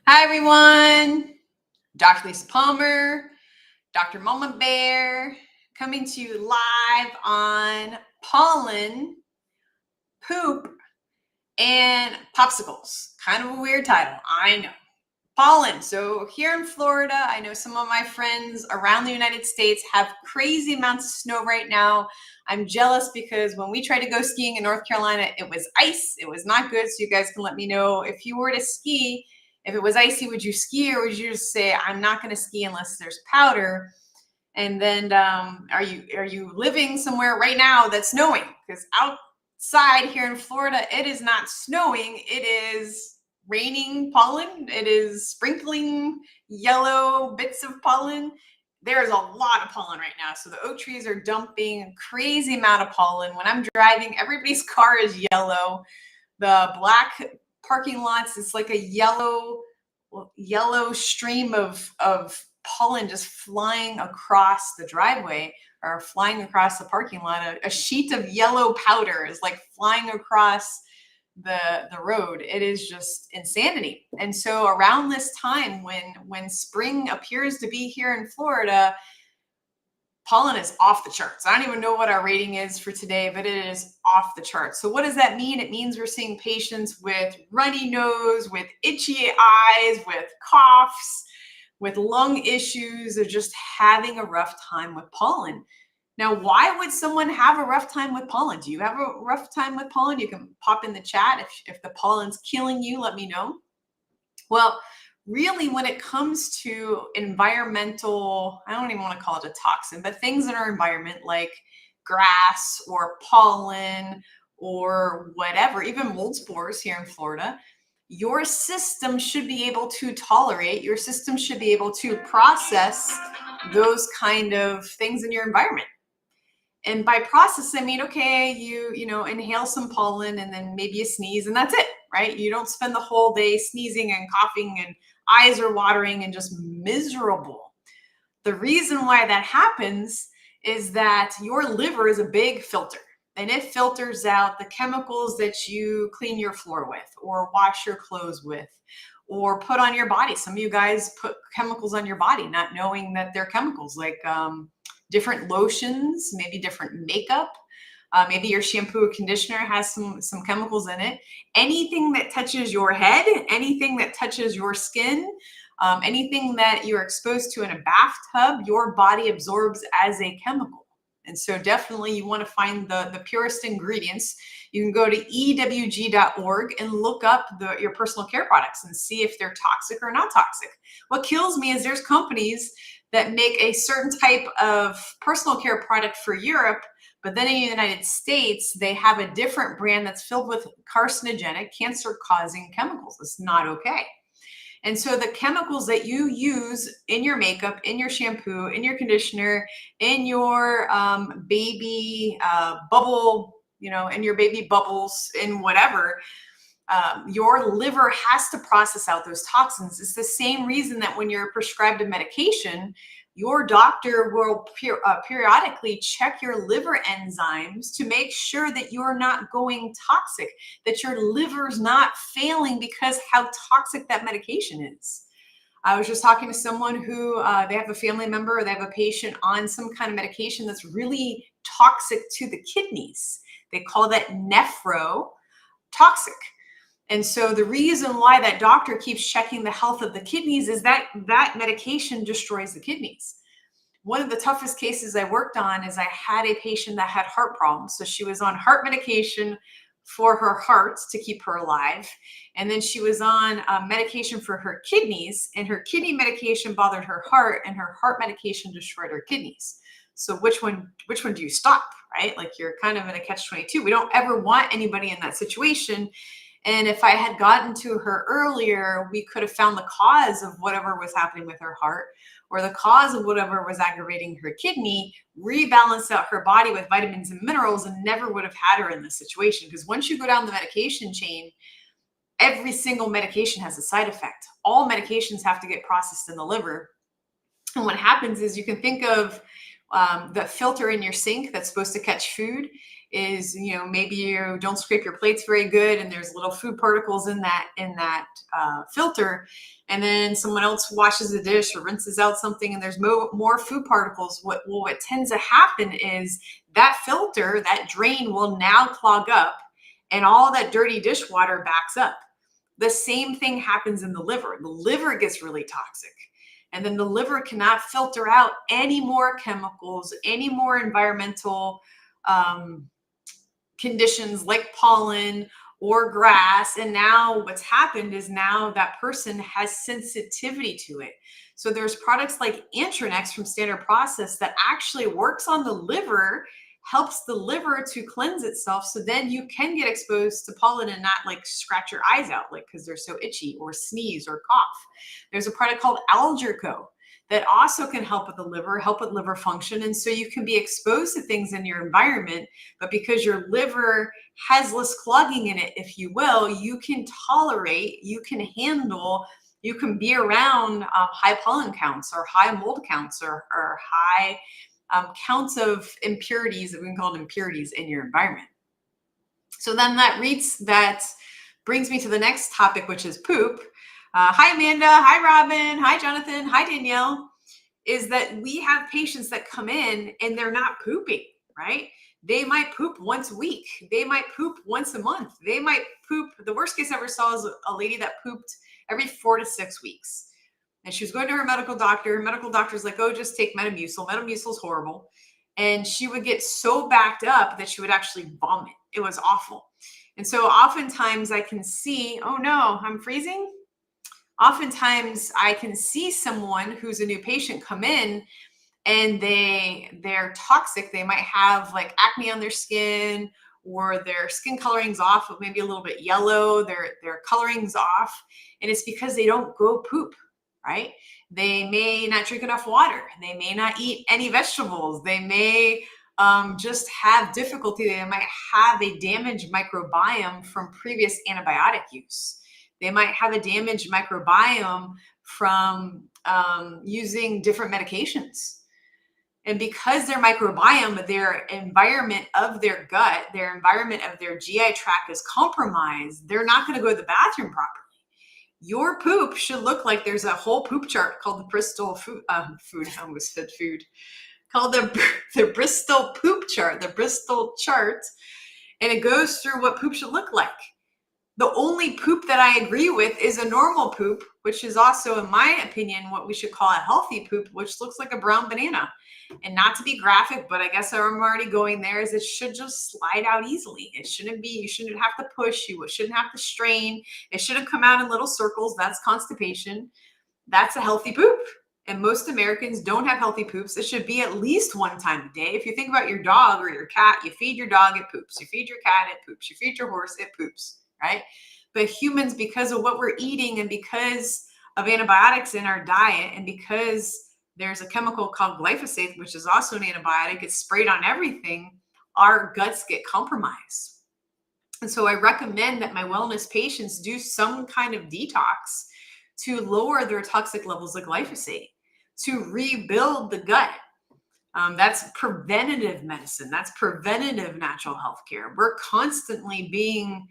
Hi, everyone. Dr. Lisa Palmer, Dr. Mama Bear, coming to you live on pollen, poop, and popsicles. Kind of a weird title, I know. Pollen. So here in Florida, I know some of my friends around the United States have crazy amounts of snow right now. I'm jealous because when we tried to go skiing in North Carolina, it was ice. It was not good. So you guys can let me know if you were to ski, if it was icy, would you ski or would you just say, I'm not going to ski unless there's powder? And then are you living somewhere right now that's snowing? Because outside here in Florida, it is not snowing. It is raining pollen. It is sprinkling yellow bits of pollen. There's a lot of pollen right now. So the oak trees are dumping a crazy amount of pollen. When I'm driving, everybody's car is yellow. The black parking lots, it's like a yellow stream of pollen just flying across the driveway or flying across the parking lot. A sheet of yellow powder is like flying across the road. It is just insanity. And so around this time when spring appears to be here in Florida, pollen is off the charts. I don't even know what our rating is for today, but it is off the charts. So what does that mean? It means we're seeing patients with runny nose, with itchy eyes, with coughs, with lung issues, or just having a rough time with pollen. Now, why would someone have a rough time with pollen? Do you have a rough time with pollen? You can pop in the chat. If the pollen's killing you, let me know. Well, really, when it comes to environmental, I don't even want to call it a toxin, but things in our environment like grass or pollen or whatever, even mold spores here in Florida, your system should be able to tolerate, your system should be able to process those kind of things in your environment. And by process, I mean, okay, you inhale some pollen and then maybe a sneeze and that's it, right? You don't spend the whole day sneezing and coughing and eyes are watering and just miserable. The reason why that happens is that your liver is a big filter and it filters out the chemicals that you clean your floor with or wash your clothes with or put on your body. Some of you guys put chemicals on your body not knowing that they're chemicals, like different lotions, maybe different makeup. Maybe your shampoo or conditioner has some chemicals in it. Anything that touches your head, anything that touches your skin, anything that you're exposed to in a bathtub, your body absorbs as a chemical. And so definitely you want to find the purest ingredients. You can go to ewg.org and look up your personal care products and see if they're toxic or not toxic. What kills me is there's companies that make a certain type of personal care product for Europe, but then in the United States, they have a different brand that's filled with carcinogenic, cancer-causing chemicals. It's not okay. And so the chemicals that you use in your makeup, in your shampoo, in your conditioner, in your baby bubble, in your baby bubbles, in whatever, your liver has to process out those toxins. It's the same reason that when you're prescribed a medication, your doctor will periodically check your liver enzymes to make sure that you're not going toxic, that your liver's not failing because how toxic that medication is. I was just talking to someone who they have a family member or they have a patient on some kind of medication that's really toxic to the kidneys. They call that nephrotoxic. And so the reason why that doctor keeps checking the health of the kidneys is that that medication destroys the kidneys. One of the toughest cases I worked on is I had a patient that had heart problems. So she was on heart medication for her heart to keep her alive. And then she was on medication for her kidneys, and her kidney medication bothered her heart, and her heart medication destroyed her kidneys. So which one do you stop, right? Like you're kind of in a catch-22. We don't ever want anybody in that situation. And if I had gotten to her earlier, we could have found the cause of whatever was happening with her heart or the cause of whatever was aggravating her kidney, rebalanced out her body with vitamins and minerals, and never would have had her in this situation. Because once you go down the medication chain, every single medication has a side effect. All medications have to get processed in the liver. And what happens is you can think of the filter in your sink that's supposed to catch food. is, maybe you don't scrape your plates very good and there's little food particles in that filter, and then someone else washes the dish or rinses out something and there's more food particles. What tends to happen is that filter, that drain, will now clog up and all that dirty dishwater backs up. The same thing happens in the liver. The liver gets really toxic. And then the liver cannot filter out any more chemicals, any more environmental conditions like pollen or grass. And now what's happened is now that person has sensitivity to it. So there's products like Antranex from Standard Process that actually works on the liver, helps the liver to cleanse itself, so then you can get exposed to pollen and not like scratch your eyes out like because they're so itchy, or sneeze or cough. There's a product called Algerco that also can help with the liver, help with liver function. And so you can be exposed to things in your environment, but because your liver has less clogging in it, if you will, you can tolerate, you can handle, you can be around high pollen counts or high mold counts or high counts of impurities, that we can call them impurities, in your environment. So then that brings me to the next topic, which is poop. Hi, Amanda. Hi, Robin. Hi, Jonathan. Hi, Danielle. Is that we have patients that come in and they're not pooping, right? They might poop once a week. They might poop once a month. They might poop. The worst case I ever saw is a lady that pooped every 4 to 6 weeks. And she was going to her medical doctor. Her medical doctor's like, oh, just take Metamucil. Metamucil's horrible. And she would get so backed up that she would actually vomit. It was awful. And so oftentimes I can see, oh no, I'm freezing. Oftentimes I can see someone who's a new patient come in and they're toxic. They might have like acne on their skin, or their skin coloring's off, maybe a little bit yellow, their coloring's off. And it's because they don't go poop. Right? They may not drink enough water. They may not eat any vegetables. They may just have difficulty. They might have a damaged microbiome from previous antibiotic use. They might have a damaged microbiome from using different medications. And because their microbiome, their environment of their gut, their environment of their GI tract is compromised, they're not going to go to the bathroom properly. Your poop should look like there's a whole poop chart called the Bristol called the Bristol poop chart, the Bristol chart. And it goes through what poop should look like. The only poop that I agree with is a normal poop, which is also, in my opinion, what we should call a healthy poop, which looks like a brown banana. And not to be graphic, but I guess I'm already going there, is it should just slide out easily. It shouldn't be, you shouldn't have to push, you shouldn't have to strain. It shouldn't come out in little circles. That's constipation. That's a healthy poop. And most Americans don't have healthy poops. It should be at least one time a day. If you think about your dog or your cat, you feed your dog, it poops. You feed your cat, it poops. You feed your horse, it poops, right? But humans, because of what we're eating and because of antibiotics in our diet, and because there's a chemical called glyphosate, which is also an antibiotic, it's sprayed on everything, our guts get compromised. And so I recommend that my wellness patients do some kind of detox to lower their toxic levels of glyphosate, to rebuild the gut. That's preventative medicine. That's preventative natural health care. We're constantly being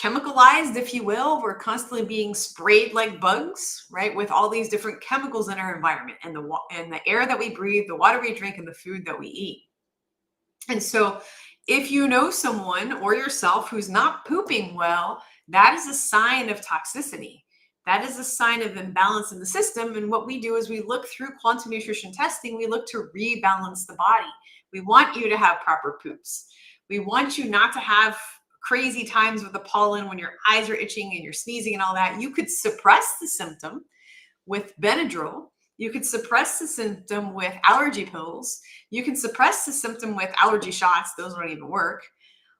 chemicalized, if you will. We're constantly being sprayed like bugs, right? With all these different chemicals in our environment, and the air that we breathe, the water we drink, and the food that we eat. And so if you know someone or yourself who's not pooping well, that is a sign of toxicity. That is a sign of imbalance in the system. And what we do is we look through quantum nutrition testing, we look to rebalance the body. We want you to have proper poops. We want you not to have crazy times with the pollen when your eyes are itching and you're sneezing and all that. You could suppress the symptom with Benadryl. You could suppress the symptom with allergy pills. You can suppress the symptom with allergy shots. Those don't even work.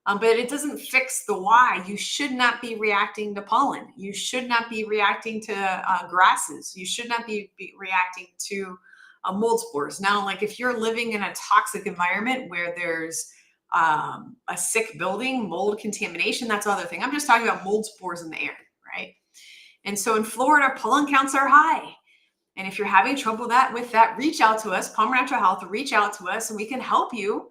But it doesn't fix the why. You should not be reacting to pollen. You should not be reacting to grasses. You should not be reacting to mold spores. Now, like if you're living in a toxic environment where there's a sick building, mold contamination, that's the other thing. I'm just talking about mold spores in the air, right? And so in Florida, pollen counts are high. And if you're having trouble with that, reach out to us, Palmer Natural Health, reach out to us and we can help you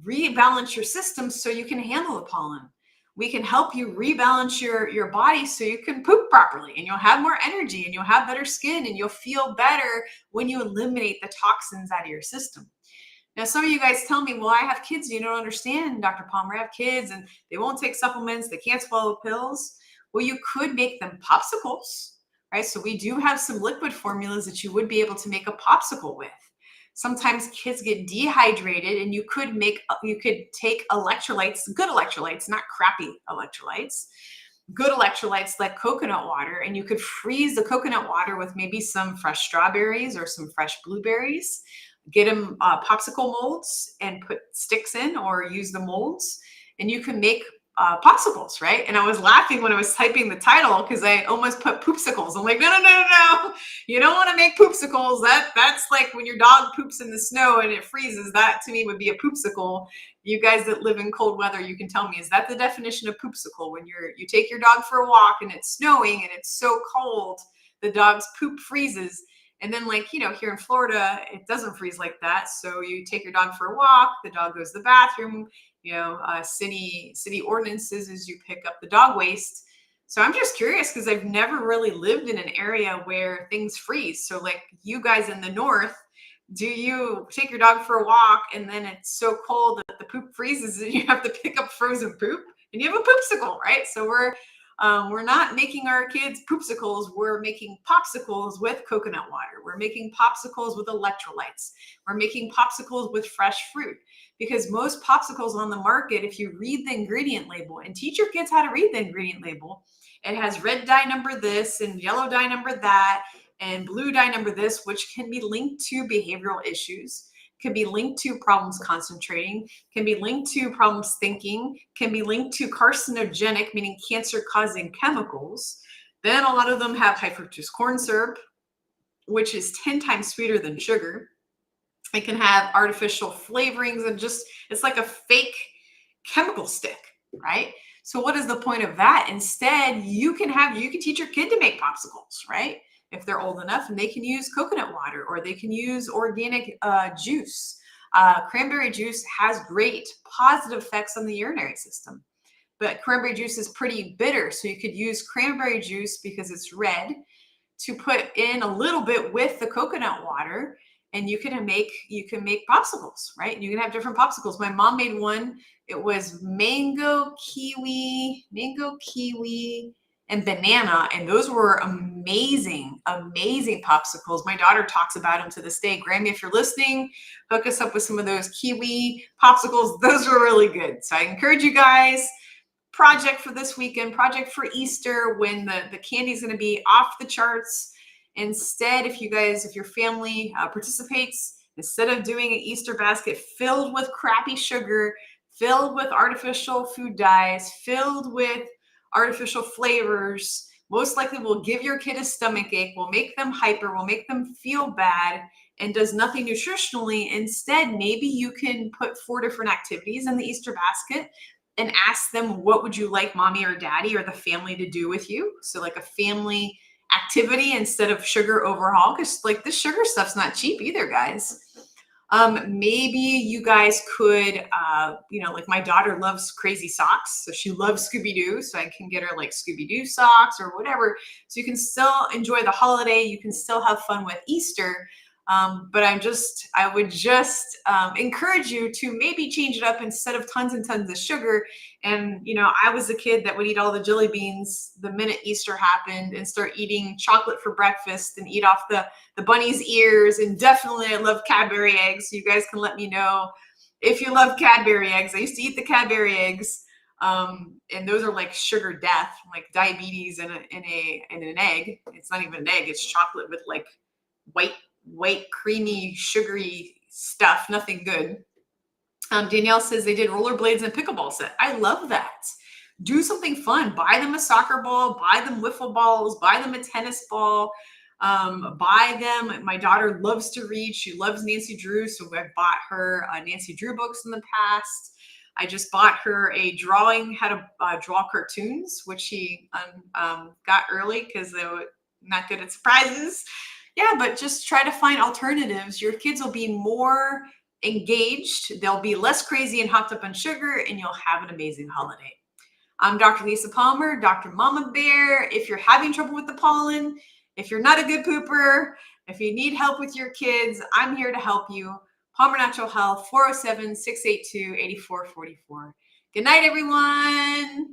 rebalance your system so you can handle the pollen. We can help you rebalance your body so you can poop properly, and you'll have more energy, and you'll have better skin, and you'll feel better when you eliminate the toxins out of your system. Now, some of you guys tell me, well, I have kids. You don't understand, Dr. Palmer. I have kids and they won't take supplements. They can't swallow pills. Well, you could make them popsicles, right? So we do have some liquid formulas that you would be able to make a popsicle with. Sometimes kids get dehydrated, and you could take electrolytes, good electrolytes, not crappy electrolytes, good electrolytes like coconut water, and you could freeze the coconut water with maybe some fresh strawberries or some fresh blueberries. Get them popsicle molds and put sticks in, or use the molds, and you can make popsicles, right? And I was laughing when I was typing the title because I almost put poopsicles. I'm like, no, no, no, no, no. You don't want to make poopsicles. That's like when your dog poops in the snow and it freezes. That to me would be a poopsicle. You guys that live in cold weather, you can tell me, is that the definition of poopsicle? When you take your dog for a walk and it's snowing and it's so cold, the dog's poop freezes. And then, like, here in Florida, it doesn't freeze like that. So you take your dog for a walk, the dog goes to the bathroom, city ordinances is you pick up the dog waste. So I'm just curious because I've never really lived in an area where things freeze. So like you guys in the north, do you take your dog for a walk and then it's so cold that the poop freezes and you have to pick up frozen poop and you have a poopsicle, right? So we're not making our kids poopsicles. We're making popsicles with coconut water. We're making popsicles with electrolytes. We're making popsicles with fresh fruit, because most popsicles on the market, if you read the ingredient label and teach your kids how to read the ingredient label, it has red dye number this and yellow dye number that and blue dye number this, which can be linked to behavioral issues, can be linked to problems concentrating, can be linked to problems thinking, can be linked to carcinogenic, meaning cancer-causing chemicals. Then a lot of them have high fructose corn syrup, which is 10 times sweeter than sugar. It can have artificial flavorings and it's like a fake chemical stick, right? So what is the point of that? Instead, you can teach your kid to make popsicles, right? If they're old enough, and they can use coconut water, or they can use organic juice. Cranberry juice has great positive effects on the urinary system, but cranberry juice is pretty bitter. So you could use cranberry juice, because it's red, to put in a little bit with the coconut water, and you can make popsicles, right? You can have different popsicles. My mom made one. It was mango, kiwi, and banana. And those were amazing, amazing popsicles. My daughter talks about them to this day. Grammy, if you're listening, hook us up with some of those kiwi popsicles. Those were really good. So I encourage you guys, project for this weekend, project for Easter, when the candy is going to be off the charts. Instead, if your family participates, instead of doing an Easter basket filled with crappy sugar, filled with artificial food dyes, filled with artificial flavors, most likely will give your kid a stomach ache, will make them hyper, will make them feel bad, and does nothing nutritionally. Instead, maybe you can put 4 different activities in the Easter basket and ask them, what would you like mommy or daddy or the family to do with you? So like a family activity instead of sugar overhaul, because like this sugar stuff's not cheap either, guys. Maybe you guys could, like my daughter loves crazy socks. So she loves Scooby-Doo. So I can get her like Scooby-Doo socks or whatever. So you can still enjoy the holiday. You can still have fun with Easter. But I would just encourage you to maybe change it up instead of tons and tons of sugar. And, I was a kid that would eat all the jelly beans the minute Easter happened, and start eating chocolate for breakfast and eat off the bunny's ears. And definitely I love Cadbury eggs. So you guys can let me know if you love Cadbury eggs. I used to eat the Cadbury eggs. And those are like sugar death, like diabetes in an egg. It's not even an egg. It's chocolate with like white, creamy, sugary stuff. Nothing good. Danielle says they did rollerblades and pickleball set. I love that. Do something fun. Buy them a soccer ball. Buy them wiffle balls. Buy them a tennis ball. Buy them. My daughter loves to read. She loves Nancy Drew. So I've bought her Nancy Drew books in the past. I just bought her a how to draw cartoons, which she got early because they were not good at surprises. Yeah, but just try to find alternatives. Your kids will be more engaged. They'll be less crazy and hopped up on sugar, and you'll have an amazing holiday. I'm Dr. Lisa Palmer, Dr. Mama Bear. If you're having trouble with the pollen, if you're not a good pooper, if you need help with your kids, I'm here to help you. Palmer Natural Health, 407-682-8444. Good night, everyone.